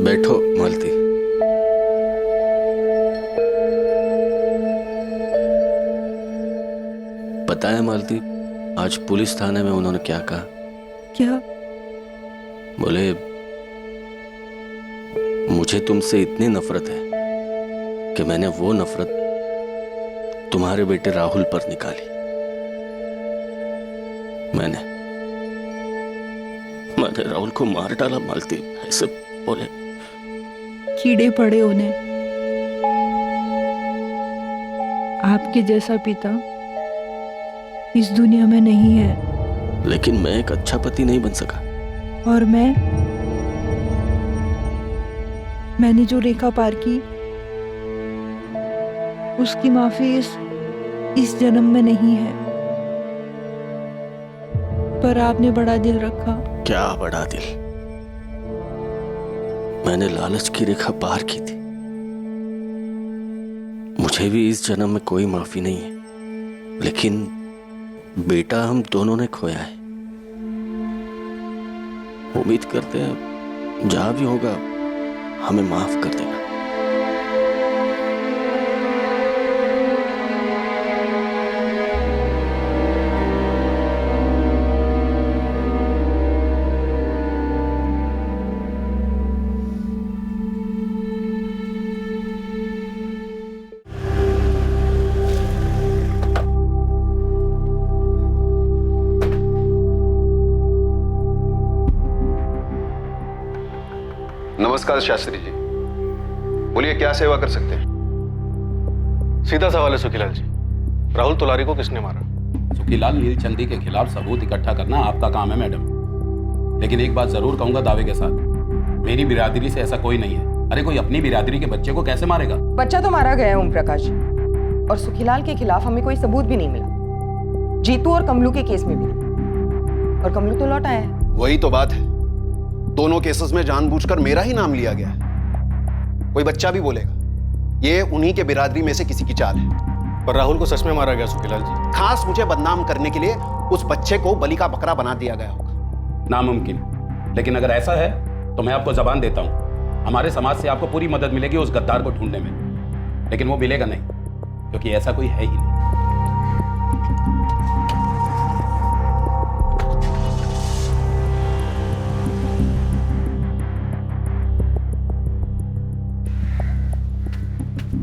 बैठो मालती। पता है मालती, आज पुलिस थाने में उन्होंने क्या कहा? क्या? बोले मुझे तुमसे इतनी नफरत है कि मैंने वो नफरत तुम्हारे बेटे राहुल पर निकाली। मैंने राहुल को मार डाला मालती, ऐसे बोले। कीड़े पड़े उन्हें। आपके जैसा पिता इस दुनिया में नहीं है। लेकिन मैं एक अच्छा पति नहीं बन सका। और मैंने जो रेखा पार की, उसकी माफी इस जन्म में नहीं है। पर आपने बड़ा दिल रखा। क्या बड़ा दिल? मैंने लालच की रेखा पार की थी। मुझे भी इस जन्म में कोई माफी नहीं है, लेकिन बेटा हम दोनों ने खोया है। उम्मीद करते हैं जहां भी होगा हमें माफ कर देगा। नमस्कार शास्त्री जी, बोलिए क्या सेवा कर सकते हैं? सीधा सवाल है सुखीलाल जी, राहुल तुलारी को किसने मारा? सुखीलाल नीलचंदी के खिलाफ सबूत इकट्ठा करना आपका काम है मैडम, लेकिन एक बात जरूर कहूंगा दावे के साथ, मेरी बिरादरी से ऐसा कोई नहीं है। अरे कोई अपनी बिरादरी के बच्चे को कैसे मारेगा? बच्चा तो मारा गया है ओम प्रकाश जी, और सुखीलाल के खिलाफ हमें कोई सबूत भी नहीं मिला। जीतू और कमलू के केस में भी, और कमलू तो लौट आया है। वही तो बात है, दोनों केसेस में जानबूझकर मेरा ही नाम लिया गया है। कोई बच्चा भी बोलेगा ये उन्हीं के बिरादरी में से किसी की चाल है। पर राहुल को सच में मारा गया सुखीलाल जी। खास मुझे बदनाम करने के लिए उस बच्चे को बलि का बकरा बना दिया गया होगा। नामुमकिन। लेकिन अगर ऐसा है तो मैं आपको जबान देता हूं, हमारे समाज से आपको पूरी मदद मिलेगी उस गद्दार को ढूंढने में। लेकिन वो मिलेगा नहीं, क्योंकि ऐसा कोई है ही नहीं।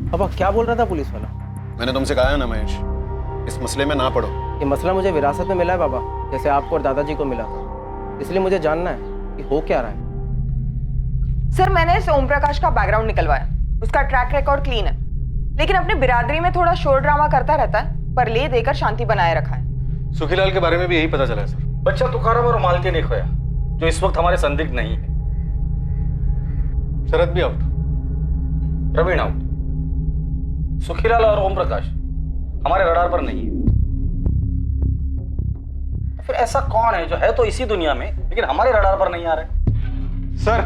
पापा क्या बोल रहा था पुलिस वाला? मैंने तुमसे कहा है ना महेश, इस मसले में ना पड़ो। ये मसला मुझे विरासत में मिला है पापा, जैसे आपको और दादाजी को मिला था। इसलिए मुझे जानना है कि हो क्या रहा है। सर मैंने इस ओम प्रकाश का बैकग्राउंड निकलवाया, उसका ट्रैक रिकॉर्ड क्लीन है, लेकिन अपनी बिरादरी में थोड़ा शोर ड्रामा करता रहता है, पर ले देकर शांति बनाए रखा है। सुखीलाल के बारे में भी यही पता चला है सर। बच्चा तुकाराम और मालती ने खोया, जो इस वक्त हमारे संदिग्ध नहीं है। शरद भी आउट, प्रवीण आउट, सुखीलाल और ओम प्रकाश हमारे रडार पर नहीं है। फिर ऐसा कौन है जो है तो इसी दुनिया में लेकिन हमारे रडार पर नहीं आ रहे? सर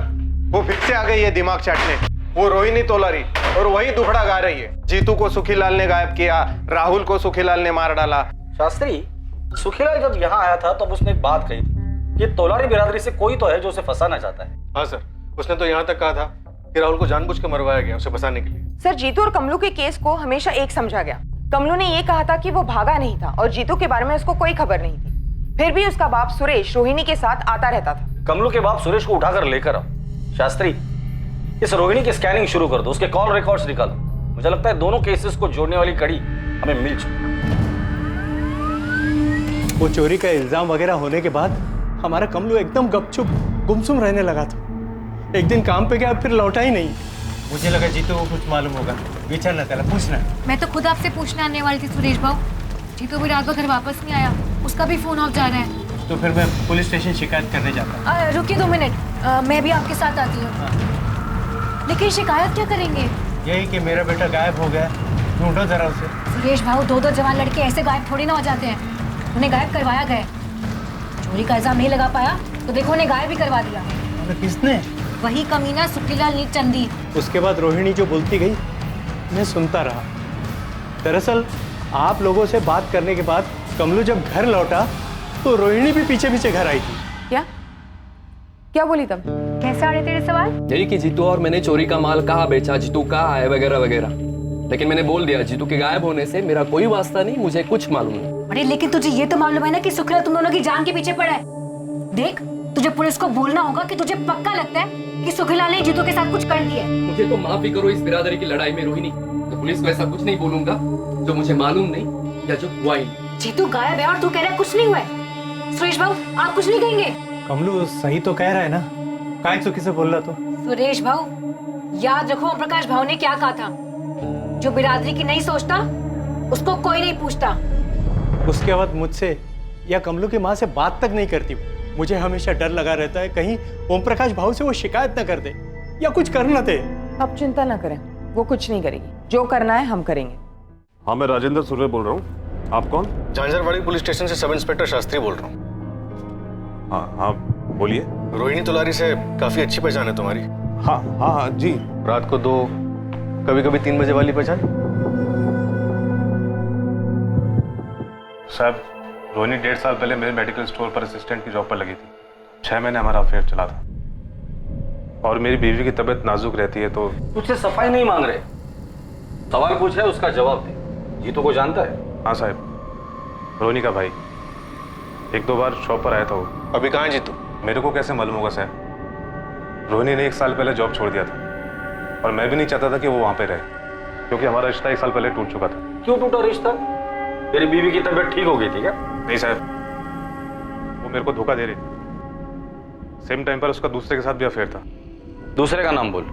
वो फिर से आ गई है दिमाग चाटने, वो रोहिणी तोलारी, और वही दुखड़ा गा रही है। जीतू को सुखीलाल ने गायब किया, राहुल को सुखीलाल ने मार डाला। शास्त्री, सुखीलाल जब यहाँ आया था तब उसने एक बात कही थी कि तोलारी बिरादरी से कोई तो है जो उसे फंसाना चाहता है। हाँ सर, उसने तो यहाँ तक कहा था कि राहुल को जानबूझ के मरवाया गया उसे फंसाने के लिए। सर जीतू और कमलू के केस को हमेशा एक समझा गया। कमलू ने ये कहा था कि वो भागा नहीं था और जीतू के बारे में उसको कोई खबर नहीं थी। फिर भी उसका बाप सुरेश रोहिणी के साथ आता रहता था। कमलू के बाप सुरेश को उठाकर लेकर आओ। शास्त्री, इस रोहिणी की स्कैनिंग शुरू कर दो, उसके कॉल रिकॉर्ड्स निकालो। मुझे लगता है दोनों केसेस को जोड़ने वाली कड़ी हमें मिल चुकी। वो चोरी का इल्जाम वगैरह होने के बाद हमारा कमलू एकदम गपचुप गुमसुम रहने लगा था। एक दिन काम पे गया, फिर लौटा ही नहीं। मुझे लगा जीतू को कुछ मालूम होगा, विचारना चला पूछना। मैं तो खुद आपसे पूछने आने वाली थी सुरेश भाऊ। जीतू भी रात भर घर वापस नहीं आया, उसका भी फोन ऑफ जा रहा है। तो फिर मैं पुलिस स्टेशन शिकायत करने जाता। रुकिए 2 मिनट, मैं भी आपके साथ आती हूँ। लेकिन शिकायत क्या करेंगे? यही कि मेरा बेटा गायब हो गया, ढूंढो जरा उसे। सुरेश भाऊ, 2 जवान लड़के ऐसे गायब थोड़ी ना हो जाते हैं, उन्हें गायब करवाया गया। चोरी का इल्जाम नहीं लगा पाया तो देखो उन्हें गायब भी करवा दिया। किसने? वही कमीना सुखीलाल नीलचंदी। उसके बाद रोहिणी जो बोलती गई मैं सुनता रहा। दरअसल आप लोगों से बात करने के बाद कमलू जब घर लौटा तो रोहिणी भी पीछे पीछे घर आई थी। क्या बोली तब? कैसे आ रहे तेरे सवाल? यही कि जीतू और मैंने चोरी का माल कहाँ बेचा, जीतू कहाँ है, वगैरह वगैरह। लेकिन मैंने बोल दिया जीतू के गायब होने से मेरा कोई वास्ता नहीं, मुझे कुछ मालूम नहीं। अरे लेकिन तुझे ये तो मालूम है ना कि सुखीलाल तुम दोनों की जान के पीछे पड़ा है। देख, तुझे पुलिस को बोलना होगा कि तुझे पक्का लगता है कि सुखीलाल ने जीतू के साथ कुछ कर दिया। मुझे तो माफी करो इस बिरादरी की लड़ाई में रोहिणी, तो पुलिस को ऐसा कुछ नहीं बोलूंगा जो मुझे मालूम नहीं या जो हुआ ही नहीं। जीतू गायब है और तू कह रहा है कुछ नहीं हुआ है। सुरेश भाऊ, आप कुछ नहीं कहेंगे? कमलू सही तो कह रहा है ना, काय चुकी से बोल रहा तो। सुरेश भाऊ, याद रखो ओम प्रकाश भाऊ ने क्या कहा था, जो बिरादरी की नहीं सोचता उसको कोई नहीं पूछता। उसके बाद मुझसे या कमलू की माँ से बात तक नहीं करती। मुझे हमेशा डर लगा रहता है कहीं ओम प्रकाश भाऊ से वो शिकायत न कर दे या कुछ कर न दे। आप चिंता ना करें, वो कुछ नहीं करेगी। जो करना है हम करेंगे। हाँ, मैं राजेंद्र सुर्वे बोल रहा हूँ। आप कौन? झांझरवाड़ी पुलिस स्टेशन से सब इंस्पेक्टर शास्त्री बोल रहा हूँ। हाँ हाँ बोलिए। रोहिणी तोलारी से काफी अच्छी पहचान है तुम्हारी। हाँ हाँ हाँ जी। रात को 2, कभी कभी 3 बजे वाली पहचान। साहब, रोहिणी 1.5 साल पहले मेरे मेडिकल स्टोर पर असिस्टेंट की जॉब पर लगी थी। 6 महीने हमारा अफेयर चला था और मेरी बीवी की तबीयत नाजुक रहती है तो। तुझसे सफाई नहीं मांग रहे, सवाल पूछा है उसका जवाब दे। जीतू को जानता है? हाँ साहब, रोहिणी का भाई 1-2 बार शॉप पर आया था वो। अभी कहाँ है जीतू? मेरे को कैसे मालूम होगा साहब? रोहिणी ने 1 साल पहले जॉब छोड़ दिया था और मैं भी नहीं चाहता था कि वो वहाँ पे रहे, क्योंकि हमारा रिश्ता 1 साल पहले टूट चुका था। क्यों टूटा रिश्ता? तेरी बीवी की तबीयत ठीक हो गई थी क्या? नहीं साहब, वो मेरे को धोखा दे रही थी। सेम टाइम पर उसका दूसरे के साथ भी अफेयर था। दूसरे का नाम बोल।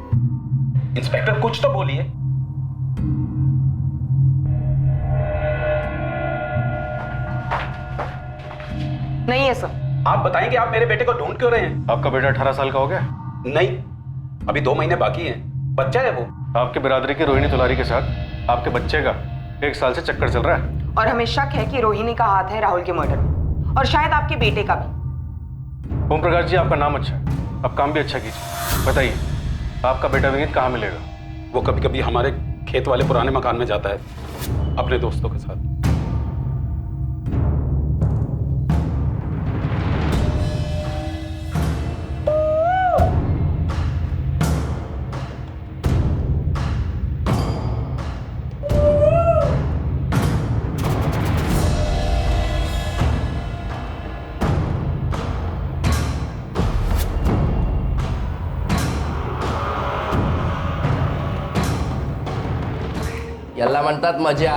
इंस्पेक्टर कुछ तो बोलिए। नहीं है सर। आप बताएंगे आप मेरे बेटे को ढूंढ क्यों रहे हैं? आपका बेटा 18 साल का हो गया? नहीं, अभी 2 महीने बाकी हैं। बच्चा है वो। आपके बिरादरी की रोहिणी तोलारी के साथ आपके बच्चे का 1 साल से चक्कर चल रहा है और हमें शक है कि रोहिणी का हाथ है राहुल के मर्डर में, और शायद आपके बेटे का भी। ओम प्रकाश जी, आपका नाम अच्छा है, आप काम भी अच्छा कीजिए। बताइए, आपका बेटा विनीत कहाँ मिलेगा? वो कभी कभी हमारे खेत वाले पुराने मकान में जाता है अपने दोस्तों के साथ। याला म्हणतात मजा.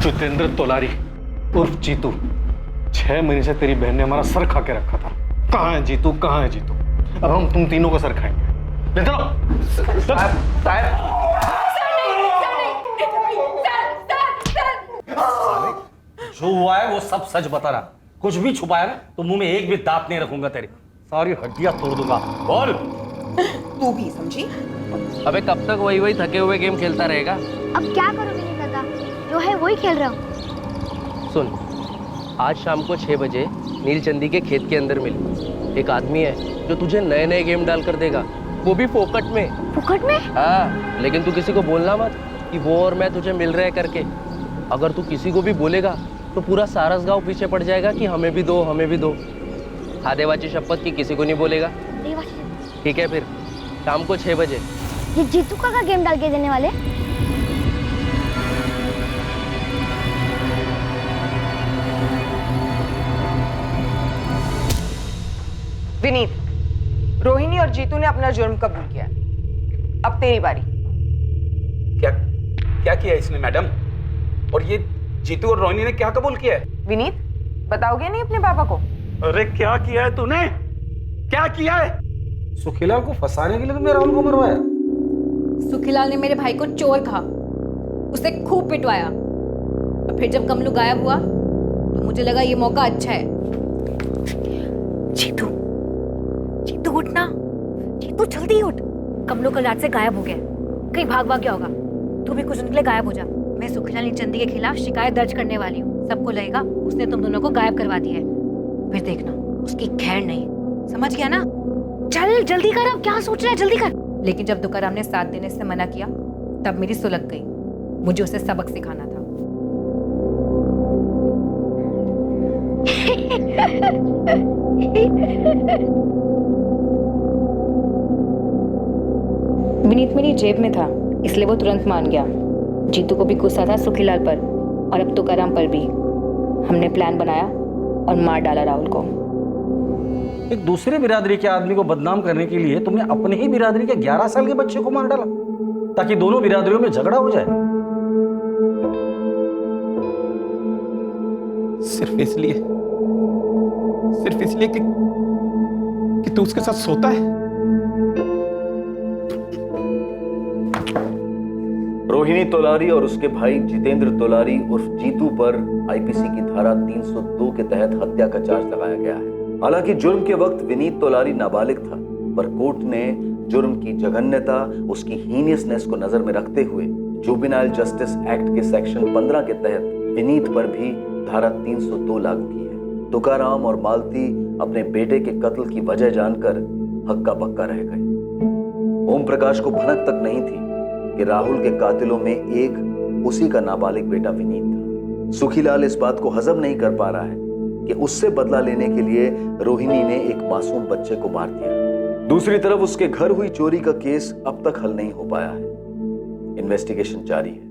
जितेंद्र तोलारी उर्फ जीतू, 6 महीने से तेरी बहन ने हमारा सर खा के रखा था. कहाँ है जीतू, कहाँ है जीतू? अब हम तुम तीनों का सर खाएंगे. ले चलो. जो हुआ है वो सब सच बता रहा. कुछ भी छुपाया ना तो मुंह में एक भी दांत नहीं रखूंगा. तेरी सारी हड्डियां तोड़ दूंगा. बोल. तू भी समझी? अबे कब तक वही वही थके हुए गेम खेलता रहेगा? अब क्या करोगे नहीं दादा, जो है वही खेल रहा हूँ. सुन, आज शाम को 6 बजे नीलचंदी के खेत के अंदर मिल. एक आदमी है जो तुझे नए नए गेम डाल कर देगा, वो भी फोकट में. फुकट में? हाँ, लेकिन तू किसी को बोलना मत कि वो और मैं तुझे मिल रहे करके. अगर तू किसी को भी बोलेगा तो पूरा सारस गांव पीछे पड़ जाएगा कि हमें भी दो, हमें भी दो. हाँ, देवाची शपथ की किसी को नहीं बोलेगा. ठीक है, फिर शाम को 6 बजे. ये जीतू का गेम डाल के देने वाले? विनीत, रोहिणी और जीतू ने अपना जुर्म कबूल किया. अब तेरी बारी. क्या क्या किया इसने मैडम? और ये जीतू और रोहिणी ने क्या कबूल किया है? विनीत, बताओगे नहीं अपने पापा को? अरे क्या किया है तूने? क्या किया है? सुखीलाल को फंसाने के लिए तुमने राहुल को मरवाया? सुखीलाल ने मेरे भाई को चोर कहा, उसे खूब पिटवाया. और फिर जब कमलू गायब हुआ तो मुझे लगा ये मौका अच्छा है. जीतू, जीतू उठ ना. जीतू जल्दी उठ. कमलू कल रात से गायब हो गया, कहीं भाग गया होगा. तू भी कुछ दिन के लिए गायब हो जा. मैं सुखीलाल नीलचंदी के खिलाफ शिकायत दर्ज करने वाली हूँ. सबको लगेगा उसने तुम दोनों को गायब करवा दिया है. फिर देखना उसकी खैर नहीं. समझ गया ना? चल जल्दी कर. अब क्या सोच रहा है, जल्दी कर. लेकिन जब तुकाराम ने साथ देने से मना किया तब मेरी सुलग गई. मुझे उसे सबक सिखाना था. विनीत मेरी जेब में था इसलिए वो तुरंत मान गया. जीतू को भी गुस्सा था सुखीलाल पर और अब तुकाराम पर भी. हमने प्लान बनाया और मार डाला राहुल को. एक दूसरे बिरादरी के आदमी को बदनाम करने के लिए तुमने अपने ही बिरादरी के 11 साल के बच्चे को मार डाला ताकि दोनों बिरादरियों में झगड़ा हो जाए. सिर्फ इसलिए कि तू उसके साथ सोता है? रोहिणी तोलारी और उसके भाई जितेंद्र तोलारी उर्फ जीतू पर आईपीसी की धारा 302 के तहत हत्या का चार्ज लगाया गया है. हालांकि जुर्म के वक्त विनीत तोलारी नाबालिग था, पर कोर्ट ने जुर्म की जघन्यता, उसकी हीनियसनेस को नजर में रखते हुए जुवेनाइल जस्टिस एक्ट के सेक्शन 15 के तहत विनीत पर भी धारा 302 लागू की है. तुकाराम और मालती अपने बेटे के कत्ल की वजह जानकर हक्का बक्का रह गए. ओम प्रकाश को भनक तक नहीं थी कि राहुल के कातिलों में एक उसी का नाबालिग बेटा विनीत था. सुखीलाल इस बात को हजम नहीं कर पा रहा है कि उससे बदला लेने के लिए रोहिणी ने एक मासूम बच्चे को मार दिया. दूसरी तरफ उसके घर हुई चोरी का केस अब तक हल नहीं हो पाया है. इन्वेस्टिगेशन जारी है.